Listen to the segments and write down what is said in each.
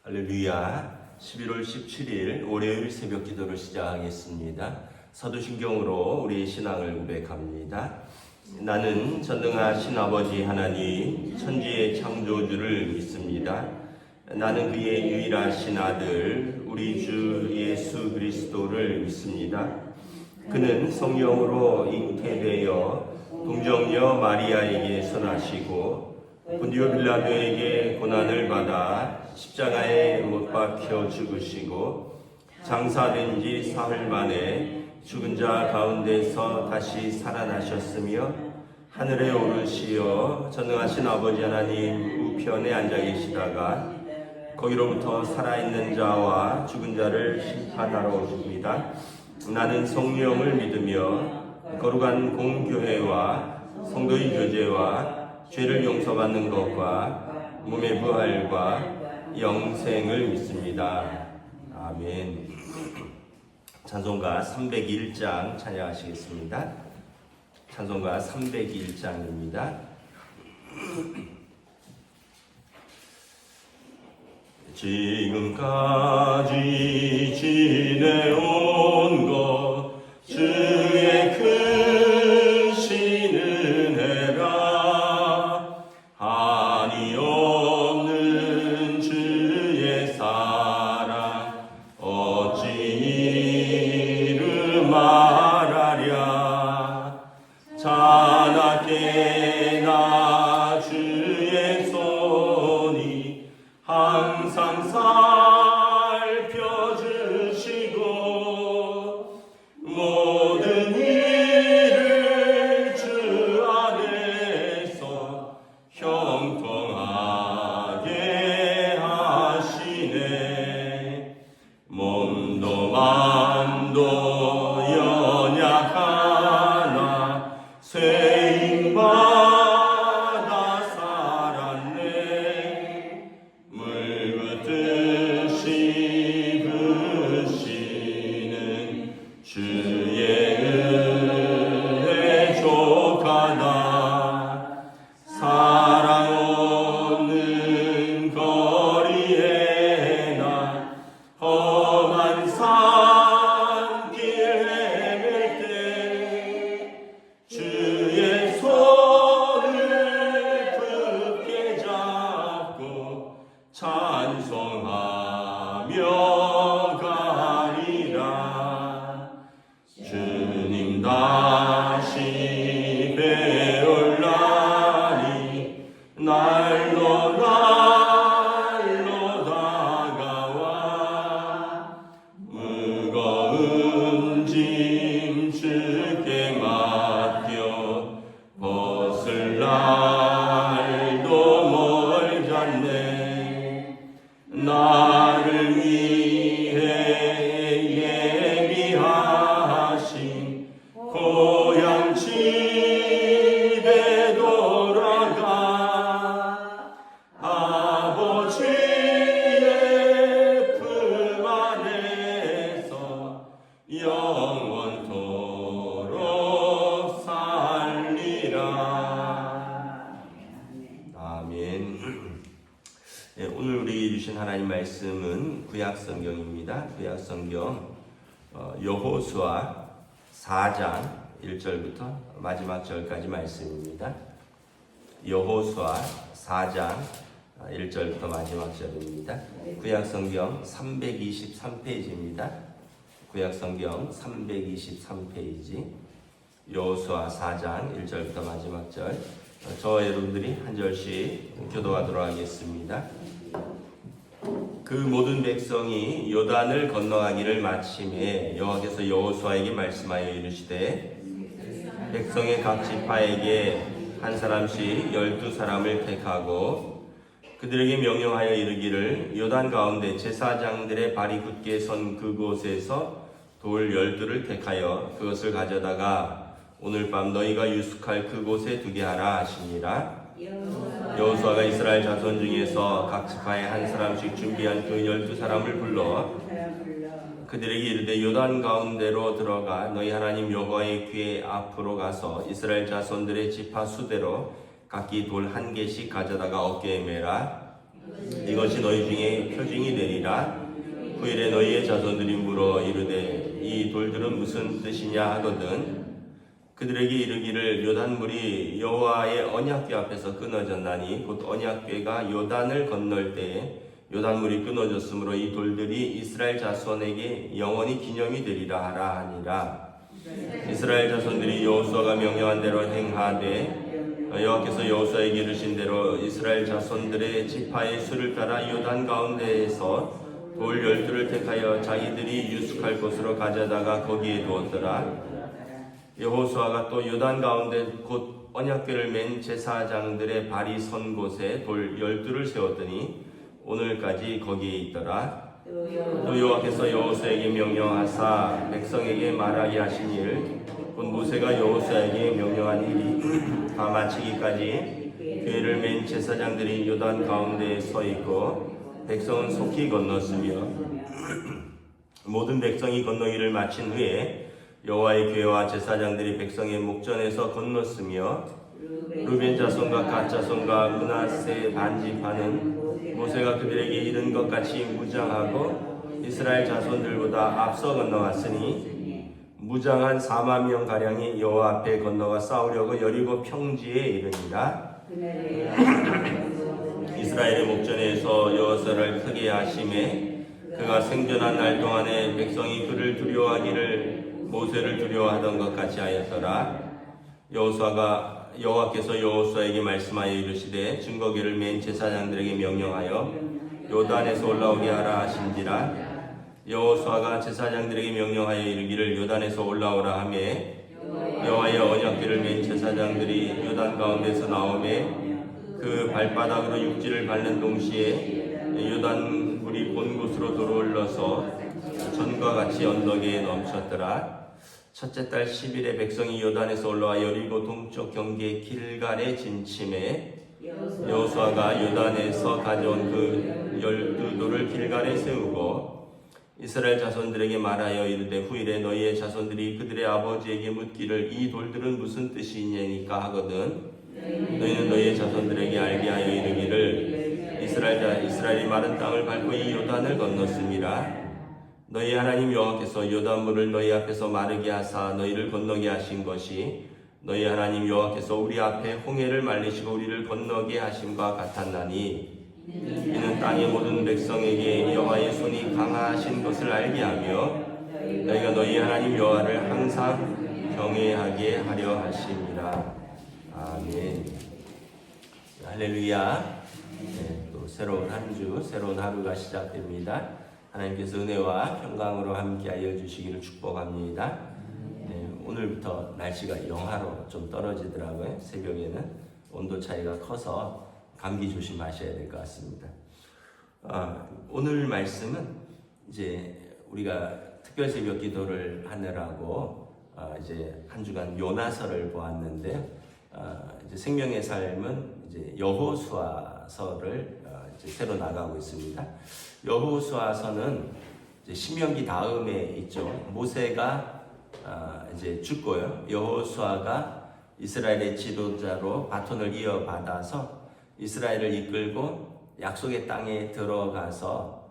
할렐루야. 11월 17일 월요일 새벽 기도를 시작하겠습니다. 사도신경으로 우리의 신앙을 고백합니다. 나는 전능하신 아버지 하나님 천지의 창조주를 믿습니다. 나는 그의 유일하신 아들 우리 주 예수 그리스도를 믿습니다. 그는 성령으로 잉태되어 동정녀 마리아에게 선하시고 본디오 빌라도에게 고난을 받아 십자가에 못 박혀 죽으시고 장사된 지 사흘 만에 죽은 자 가운데서 다시 살아나셨으며 하늘에 오르시어 전능하신 아버지 하나님 우편에 앉아 계시다가 거기로부터 살아있는 자와 죽은 자를 심판하러 오십니다. 나는 성령을 믿으며 거룩한 공교회와 성도의 교제와 죄를 용서받는 것과 몸의 부활과 영생을 믿습니다. 아멘. 찬송가 301장 찬양하시겠습니다. 찬송가 301장입니다. 지금까지 지내온 것 주의 크신 은혜라 한이 없는 주의 사랑 어찌 이루 말하랴 자나깨나 주의 손이 항상 살펴주시고 모든 일을 주 안에서 형통하게 하시네. 몸도 마음도 연약하나 쇠임받아 살았네. 물붓듯이 부시는 주의 은혜 족하다. 사랑 없는 거리에 나 험한 산길 헤맬 때 주의 손을 굳게 잡고 찬송하며 가리라. 주님 다시 배울 날이 날로 다가와 무거운 짐 주께 맡겨 벗을 날도 멀잖네. 나를 위해 예비하신 고향 집에 돌아가 아버지의 품 안에서 영원토록 살리라. 아멘. 네, 오늘 우리 주신 하나님 말씀은 구약성경입니다. 구약성경 여호수아 4장 1절부터 마지막 절까지 말씀입니다. 여호수아 4장 1절부터 마지막 절입니다. 구약성경 323페이지입니다. 구약성경 323페이지 여호수아 4장 1절부터 마지막 절. 저와 여러분들이 한 절씩 교도하도록 하겠습니다. 그 모든 백성이 요단을 건너가기를 마침에 여호와께서 여호수아에게 말씀하여 이르시되 백성의 각 지파에게 한 사람씩 12사람을 택하고 그들에게 명령하여 이르기를 요단 가운데 제사장들의 발이 굳게 선 그곳에서 돌 12를 택하여 그것을 가져다가 오늘 밤 너희가 유숙할 그곳에 두게 하라 하시니라. 여호수아가 이스라엘 자손 중에서 각 지파에 한 사람씩 준비한 그 12사람을 불러 그들에게 이르되 요단 가운데로 들어가 너희 하나님 여호와의 귀에 앞으로 가서 이스라엘 자손들의 지파 수대로 각기 돌 한 개씩 가져다가 어깨에 매라. 이것이 너희 중에 표징이 되리라. 후일에 너희의 자손들이 물어 이르되 이 돌들은 무슨 뜻이냐 하거든 그들에게 이르기를 요단물이 여호와의 언약궤 앞에서 끊어졌나니 곧 언약궤가 요단을 건널 때에 요단물이 끊어졌으므로 이 돌들이 이스라엘 자손에게 영원히 기념이 되리라 하라 하니라. 이스라엘 자손들이 여호수아가 명령한 대로 행하되 여호와께서 여호수아에게 이르신 대로 이스라엘 자손들의 지파의 수를 따라 요단 가운데에서 돌 12를 택하여 자기들이 유숙할 곳으로 가져다가 거기에 두었더라. 여호수아가 또 요단 가운데 곧 언약궤를 맨 제사장들의 발이 선 곳에 돌 12를 세웠더니 오늘까지 거기에 있더라. 또 여호와께서 여호수아에게 명령하사 백성에게 말하게 하신 일 곧 모세가 여호수아에게 명령한 일이 다 마치기까지 궤를 맨 제사장들이 요단 가운데에 서 있고 백성은 속히 건넜으며 모든 백성이 건너기를 마친 후에 여호와의 궤와 제사장들이 백성의 목전에서 건넜으며 루벤 자손과 갓 자손과 므낫세 반지파는 모세가 그들에게 이른 것 같이 무장하고 이스라엘 자손들보다 앞서 건너갔으니 무장한 4만 명 가량이 여호와 앞에 건너가 싸우려고 여리고 평지에 이르니라. 이스라엘의 목전에서 여호수아를 크게 하심에 그가 생존한 날 동안에 백성이 그를 두려워하기를 모세를 두려워하던 것 같이 하였더라. 여호와께서 여호수아에게 말씀하여 이르시되 증거궤를 맨 제사장들에게 명령하여 요단에서 올라오게 하라 하신지라. 여호수아가 제사장들에게 명령하여 이르기를 요단에서 올라오라 하매 여호와의 언약궤를 맨 제사장들이 요단 가운데서 나오매 그 발바닥으로 육지를 밟는 동시에 요단 물이 본 곳으로 들어올라서 전과 같이 언덕에 넘쳤더라. 첫째 달 10일에 백성이 요단에서 올라와 여리고 동쪽 경계 길갈에 진침해 여호수아가 요단에서 가져온 그 12돌을 길갈에 세우고 이스라엘 자손들에게 말하여 이르되 후일에 너희의 자손들이 그들의 아버지에게 묻기를 이 돌들은 무슨 뜻이냐니까 하거든 너희는 너희의 자손들에게 알게 하여 이르기를 이스라엘이 마른 땅을 밟고 이 요단을 건넜음이라. 너희 하나님 여호와께서 요단물을 너희 앞에서 마르게 하사 너희를 건너게 하신 것이 너희 하나님 여호와께서 우리 앞에 홍해를 말리시고 우리를 건너게 하심과 같았나니 이는 땅의 모든 백성에게 여호와의 손이 강하신 것을 알게 하며 너희가 너희 하나님 여호와를 항상 경외하게 하려 하심이라. 아멘. 할렐루야. 네, 또 새로운 한 주, 새로운 하루가 시작됩니다. 하나님께서 은혜와 평강으로 함께하여 주시기를 축복합니다. 네, 오늘부터 날씨가 영하로 좀 떨어지더라고요. 새벽에는 온도 차이가 커서 감기 조심하셔야 될 것 같습니다. 오늘 말씀은 이제 우리가 특별 새벽 기도를 하느라고 이제 한 주간 요나서를 보았는데 이제 생명의 삶은 이제 여호수아서를 이제 새로 나가고 있습니다. 여호수아서는 이제 신명기 다음에 있죠. 모세가 이제 죽고요. 여호수아가 이스라엘의 지도자로 바톤을 이어받아서 이스라엘을 이끌고 약속의 땅에 들어가서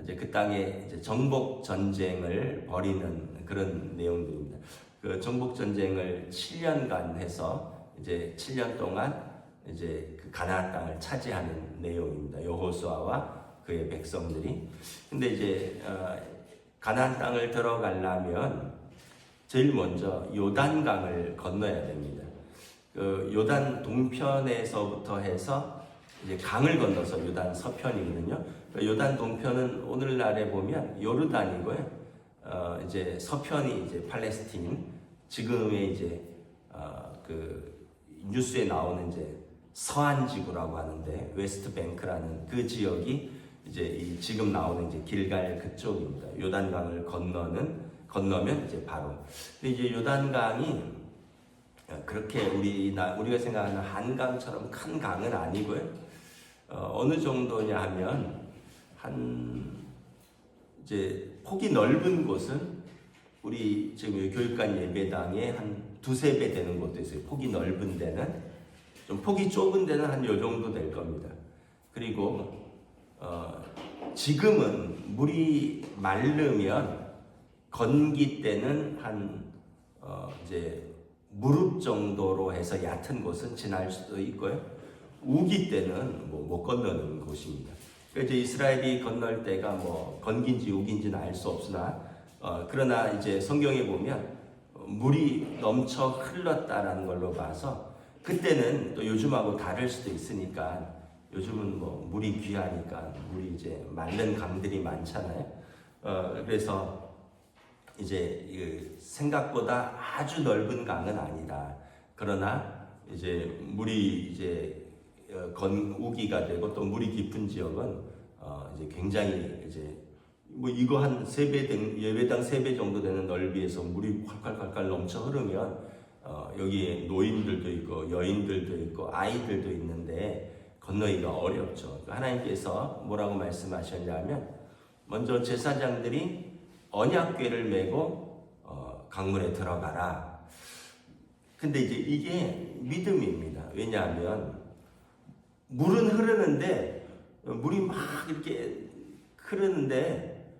이제 그 땅에 이제 정복 전쟁을 벌이는 그런 내용들입니다. 그 정복 전쟁을 7년간 해서 이제 7년 동안 이제 그 가나안 땅을 차지하는 내용입니다. 여호수아와 그의 백성들이. 근데 이제 가나안 땅을 들어가려면 제일 먼저 요단강을 건너야 됩니다. 그 요단 동편에서부터 해서 이제 강을 건너서 요단 서편이거든요. 요단 동편은 오늘날에 보면 요르단이고요. 이제 서편이 이제 팔레스틴, 지금의 이제 그 뉴스에 나오는 이제 서안 지구라고 하는데 웨스트뱅크라는 그 지역이 이제 이 지금 나오는 이제 길갈 그쪽입니다. 요단강을 건너면 이제 바로. 근데 이제 요단강이 그렇게 우리가 생각하는 한강처럼 큰 강은 아니고요. 어느 정도냐 하면 이제 폭이 넓은 곳은 우리 지금 교육관 예배당에 한 두세 배 되는 곳도 있어요. 폭이 넓은 데는 좀 폭이 좁은 데는 한 요 정도 될 겁니다. 그리고 지금은 물이 마르면 건기 때는 한 이제 무릎 정도로 해서 얕은 곳은 지날 수도 있고요. 우기 때는 못 건너는 곳입니다. 이제 이스라엘이 건널 때가 건기인지 우기인지는 알 수 없으나 그러나 이제 성경에 보면 물이 넘쳐 흘렀다라는 걸로 봐서 그때는 또 요즘하고 다를 수도 있으니까 요즘은 물이 귀하니까 물이 이제 마른 강들이 많잖아요. 그래서 이제 생각보다 아주 넓은 강은 아니다. 그러나 이제 물이 이제 우기가 되고 또 물이 깊은 지역은 이제 굉장히 이제 이거 한 3배, 예배당 3배 정도 되는 넓이에서 물이 콸콸콸콸 넘쳐 흐르면 여기에 노인들도 있고 여인들도 있고 아이들도 있는데 건너기가 어렵죠. 하나님께서 뭐라고 말씀하셨냐면 먼저 제사장들이 언약궤를 메고 강물에 들어가라. 근데 이제 이게 믿음입니다. 왜냐하면 물은 흐르는데 물이 막 이렇게 흐르는데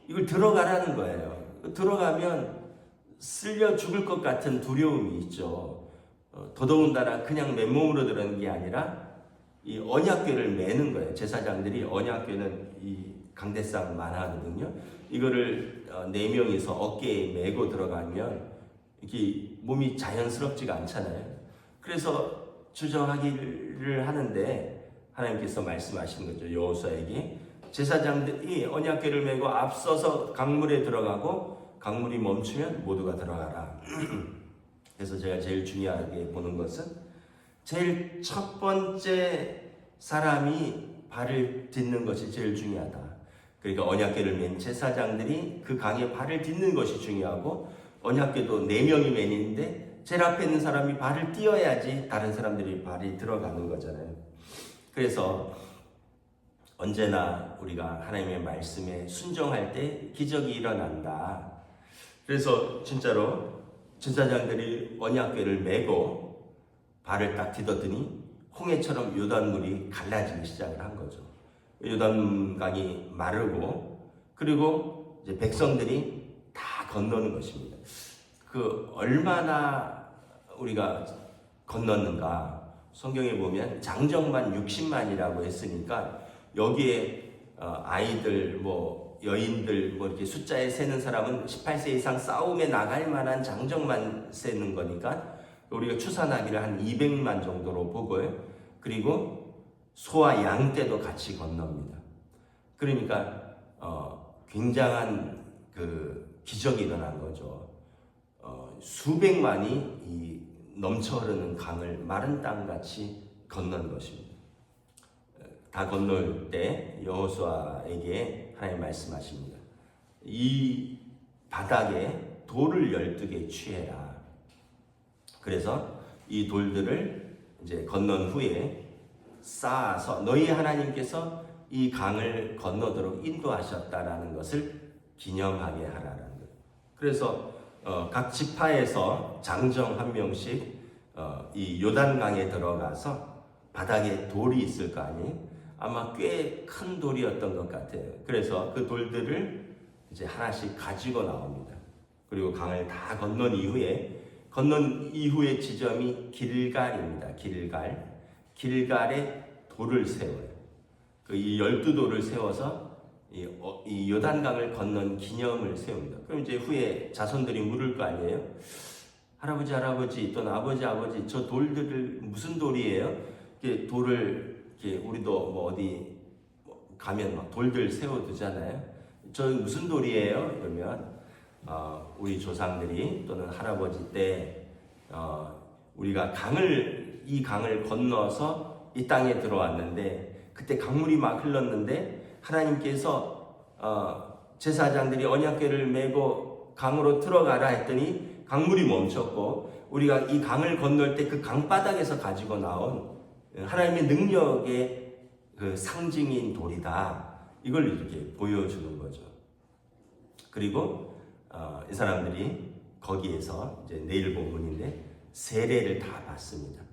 이걸 들어가라는 거예요. 들어가면 쓸려 죽을 것 같은 두려움이 있죠. 더더군다나 그냥 맨몸으로 들어가는 게 아니라 이 언약궤를 매는 거예요. 제사장들이 언약궤는 이 강대상 만하거든요. 이거를 4명이서 어깨에 메고 들어가면 이게 몸이 자연스럽지가 않잖아요. 그래서 주저하기를 하는데 하나님께서 말씀하시는 거죠. 여호수아에게 제사장들이 언약궤를 메고 앞서서 강물에 들어가고 강물이 멈추면 모두가 들어가라. 그래서 제가 제일 중요하게 보는 것은 제일 첫 번째 사람이 발을 딛는 것이 제일 중요하다. 그러니까 언약궤를 맨 제사장들이 그 강에 발을 딛는 것이 중요하고 언약궤도 4명이 매는데 제일 앞에 있는 사람이 발을 띄어야지 다른 사람들이 발이 들어가는 거잖아요. 그래서 언제나 우리가 하나님의 말씀에 순종할 때 기적이 일어난다. 그래서 진짜로 제사장들이 언약궤를 메고 발을 딱 디뎠더니 홍해처럼 요단물이 갈라지기 시작을 한 거죠. 요단강이 마르고 그리고 이제 백성들이 다 건너는 것입니다. 얼마나 우리가 건넜는가 성경에 보면 장정만 60만이라고 했으니까 여기에 아이들 여인들 이렇게 숫자에 세는 사람은 18세 이상 싸움에 나갈 만한 장정만 세는 거니까 우리가 추산하기를 한 200만 정도로 보고요. 그리고 소와 양 떼도 같이 건넙니다. 그러니까 굉장한 기적이 일어난 거죠. 수백만이 이 넘쳐 흐르는 강을 마른 땅같이 건넌 것입니다. 다 건널 때 여호수아에게 하나님 말씀하십니다. 이 바닥에 돌을 12개 취해라. 그래서 이 돌들을 이제 건넌 후에 쌓아서 너희 하나님께서 이 강을 건너도록 인도하셨다라는 것을 기념하게 하라는 거예요. 그래서 각 지파에서 장정 한 명씩 이 요단강에 들어가서 바닥에 돌이 있을 거 아니에요? 아마 꽤 큰 돌이었던 것 같아요. 그래서 그 돌들을 이제 하나씩 가지고 나옵니다. 그리고 강을 다 건넌 이후에 지점이 길갈입니다. 길갈에 돌을 세워요. 이 12돌을 세워서 이 요단강을 건넌 기념을 세웁니다. 그럼 이제 후에 자손들이 물을 거 아니에요? 할아버지 또는 아버지 저 돌들을 무슨 돌이에요? 돌을 우리도 어디 가면 돌들 세워두잖아요. 저 무슨 돌이에요? 이러면 우리 조상들이 또는 할아버지 때 우리가 이 강을 건너서 이 땅에 들어왔는데 그때 강물이 막 흘렀는데 하나님께서 제사장들이 언약궤를 메고 강으로 들어가라 했더니 강물이 멈췄고 우리가 이 강을 건널 때 그 강바닥에서 가지고 나온 하나님의 능력의 상징인 돌이다. 이걸 이렇게 보여주는 거죠. 그리고 이 사람들이 거기에서 이제 내일 본문인데 세례를 다 받습니다.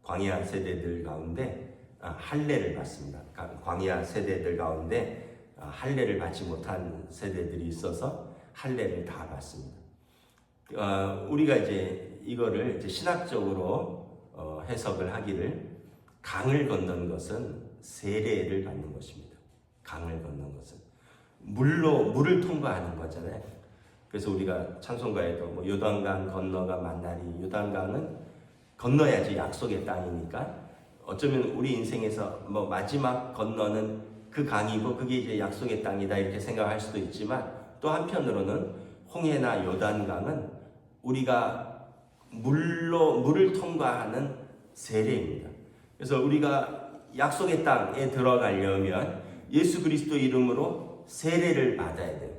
광야 세대들 가운데 할례를 받습니다. 광야 세대들 가운데 할례를 받지 못한 세대들이 있어서 할례를 다 받습니다. 우리가 이제 이거를 이제 신학적으로 해석을 하기를 강을 건넌 것은 세례를 받는 것입니다. 강을 건넌 것은 물을 통과하는 거잖아요. 그래서 우리가 찬송가에도 뭐 요단강 건너가 만나리, 요단강은 건너야지 약속의 땅이니까 어쩌면 우리 인생에서 뭐 마지막 건너는 그 강이고 그게 이제 약속의 땅이다 이렇게 생각할 수도 있지만 또 한편으로는 홍해나 요단강은 우리가 물을 통과하는 세례입니다. 그래서 우리가 약속의 땅에 들어가려면 예수 그리스도 이름으로 세례를 받아야 돼요.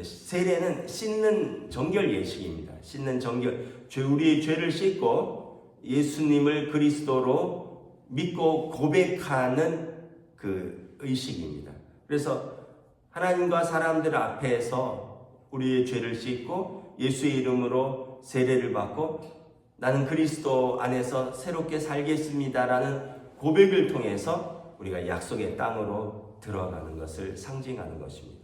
세례는 씻는 정결 예식입니다. 씻는 정결, 우리의 죄를 씻고 예수님을 그리스도로 믿고 고백하는 그 의식입니다. 그래서 하나님과 사람들 앞에서 우리의 죄를 씻고 예수의 이름으로 세례를 받고 나는 그리스도 안에서 새롭게 살겠습니다라는 고백을 통해서 우리가 약속의 땅으로 들어가는 것을 상징하는 것입니다.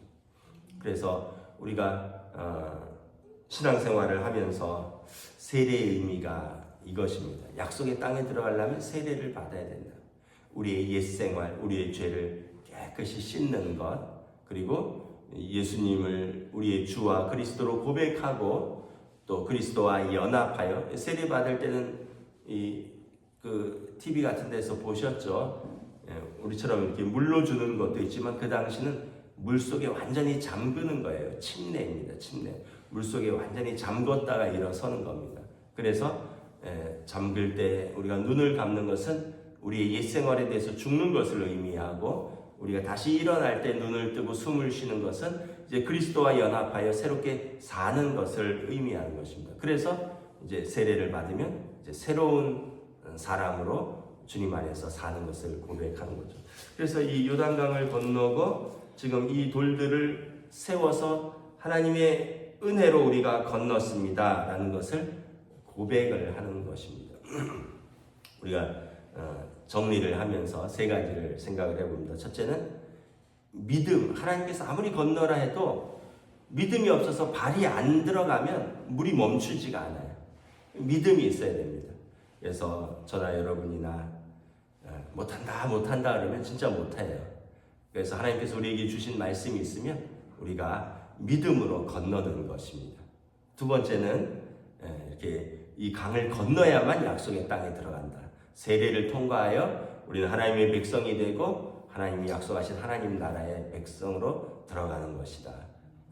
그래서 우리가 신앙생활을 하면서 세례의 의미가 이것입니다. 약속의 땅에 들어가려면 세례를 받아야 된다. 우리의 옛생활, 우리의 죄를 깨끗이 씻는 것, 그리고 예수님을 우리의 주와 그리스도로 고백하고 또 그리스도와 연합하여 세례 받을 때는 그 TV 같은 데서 보셨죠? 우리처럼 이렇게 물로 주는 것도 있지만 그 당시는 물 속에 완전히 잠그는 거예요. 침례입니다. 침례. 물 속에 완전히 잠궜다가 일어서는 겁니다. 그래서 잠글 때 우리가 눈을 감는 것은 우리의 옛 생활에 대해서 죽는 것을 의미하고 우리가 다시 일어날 때 눈을 뜨고 숨을 쉬는 것은 이제 그리스도와 연합하여 새롭게 사는 것을 의미하는 것입니다. 그래서 이제 세례를 받으면 이제 새로운 사람으로 주님 안에서 사는 것을 고백하는 거죠. 그래서 이 요단강을 건너고 지금 이 돌들을 세워서 하나님의 은혜로 우리가 건넜습니다 라는 것을 고백을 하는 것입니다. 우리가 정리를 하면서 세 가지를 생각을 해봅니다. 첫째는 믿음, 하나님께서 아무리 건너라 해도 믿음이 없어서 발이 안 들어가면 물이 멈추지가 않아요. 믿음이 있어야 됩니다. 그래서 저나 여러분이나 못한다 그러면 진짜 못해요. 그래서 하나님께서 우리에게 주신 말씀이 있으면 우리가 믿음으로 건너는 것입니다. 두 번째는 이렇게 이 강을 건너야만 약속의 땅에 들어간다. 세례를 통과하여 우리는 하나님의 백성이 되고 하나님이 약속하신 하나님 나라의 백성으로 들어가는 것이다.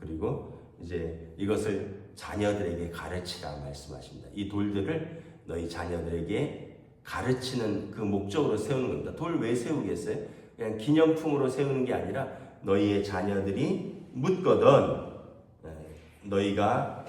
그리고 이제 이것을 자녀들에게 가르치라 말씀하십니다. 이 돌들을 너희 자녀들에게 가르치는 그 목적으로 세우는 겁니다. 돌 왜 세우겠어요? 그냥 기념품으로 세우는 게 아니라 너희의 자녀들이 묻거든 너희가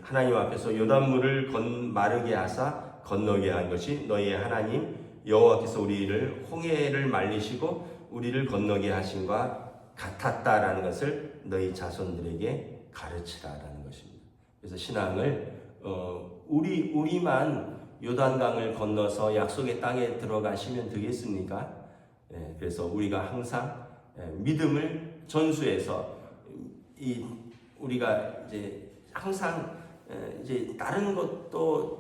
하나님 앞에서 요단물을 마르게 하사 건너게 한 것이 너희의 하나님 여호와께서 우리를 홍해를 말리시고 우리를 건너게 하심과 같았다라는 것을 너희 자손들에게 가르치라라는 것입니다. 그래서 신앙을 우리만 요단강을 건너서 약속의 땅에 들어가시면 되겠습니까? 그래서 우리가 항상 믿음을 전수해서 우리가 이제 항상 이제 다른 것도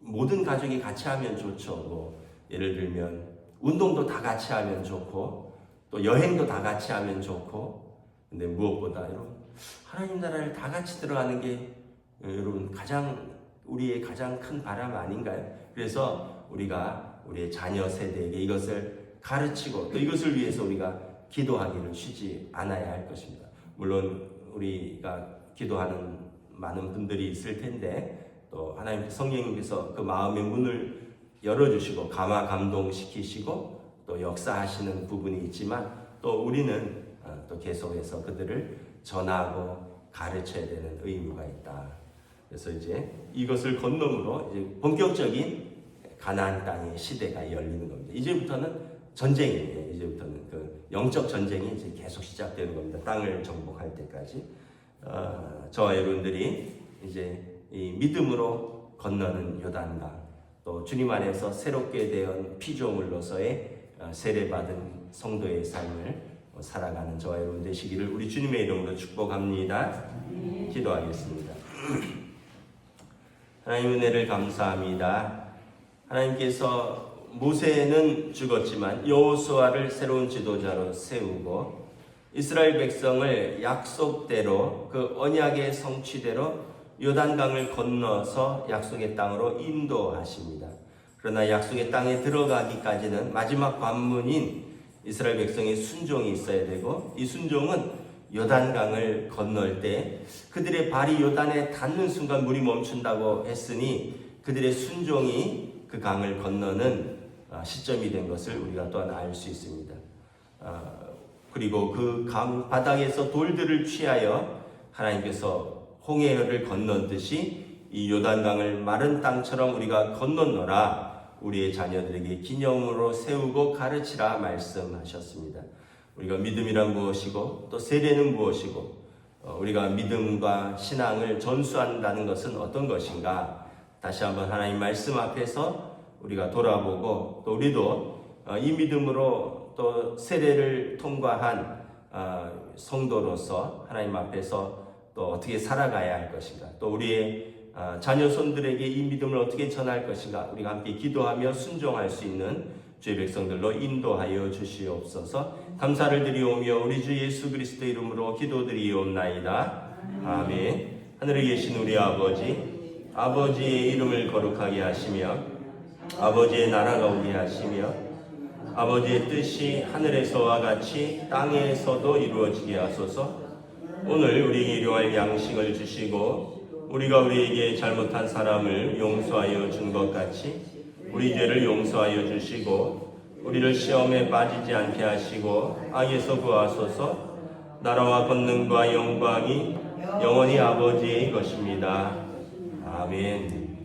모든 가족이 같이 하면 좋죠. 뭐 예를 들면 운동도 다 같이 하면 좋고 또 여행도 다 같이 하면 좋고 근데 무엇보다 여러분 하나님 나라를 다 같이 들어가는 게 여러분 우리의 가장 큰 바람 아닌가요? 그래서 우리가 우리의 자녀 세대에게 이것을 가르치고 또 이것을 위해서 우리가 기도하기를 쉬지 않아야 할 것입니다. 물론 우리가 기도하는 많은 분들이 있을 텐데 또 하나님 성령님께서 그 마음의 문을 열어주시고 감동시키시고 또 역사하시는 부분이 있지만 또 우리는 또 계속해서 그들을 전하고 가르쳐야 되는 의무가 있다. 그래서 이제 이것을 건너므로 이제 본격적인 가나안 땅의 시대가 열리는 겁니다. 이제부터는 전쟁이에요. 이제부터는 그 영적 전쟁이 이제 계속 시작되는 겁니다. 땅을 정복할 때까지 저와 여러분들이 이제 이 믿음으로 건너는 요단강 또 주님 안에서 새롭게 된 피조물로서의 세례받은 성도의 삶을 살아가는 저와 여러분 되시기를 우리 주님의 이름으로 축복합니다. 기도하겠습니다. 하나님 은혜를 감사합니다. 하나님께서 모세는 죽었지만 여호수아를 새로운 지도자로 세우고 이스라엘 백성을 약속대로 그 언약의 성취대로 요단강을 건너서 약속의 땅으로 인도하십니다. 그러나 약속의 땅에 들어가기까지는 마지막 관문인 이스라엘 백성의 순종이 있어야 되고, 이 순종은 요단강을 건널 때 그들의 발이 요단에 닿는 순간 물이 멈춘다고 했으니 그들의 순종이 그 강을 건너는 시점이 된 것을 우리가 또한 알 수 있습니다. 그리고 그 강 바닥에서 돌들을 취하여 하나님께서 홍해를 건넌듯이 이 요단강을 마른 땅처럼 우리가 건너노라, 우리의 자녀들에게 기념으로 세우고 가르치라 말씀하셨습니다. 우리가 믿음이란 무엇이고 또 세례는 무엇이고 우리가 믿음과 신앙을 전수한다는 것은 어떤 것인가, 다시 한번 하나님 말씀 앞에서 우리가 돌아보고 또 우리도 이 믿음으로 또 세례를 통과한 성도로서 하나님 앞에서 또 어떻게 살아가야 할 것인가, 또 우리의 자녀손들에게 이 믿음을 어떻게 전할 것인가, 우리가 함께 기도하며 순종할 수 있는 주의 백성들로 인도하여 주시옵소서. 감사를 드리오며 우리 주 예수 그리스도 이름으로 기도드리옵나이다. 아멘. 하늘에 계신 우리 아버지, 아버지의 이름을 거룩하게 하시며 아버지의 나라가 오게 하시며 아버지의 뜻이 하늘에서와 같이 땅에서도 이루어지게 하소서. 오늘 우리에게 일용할 양식을 주시고 우리가 우리에게 잘못한 사람을 용서하여 준 것 같이 우리 죄를 용서하여 주시고 우리를 시험에 빠지지 않게 하시고 악에서 구하소서. 나라와 권능과 영광이 영원히 아버지의 것입니다. 아멘.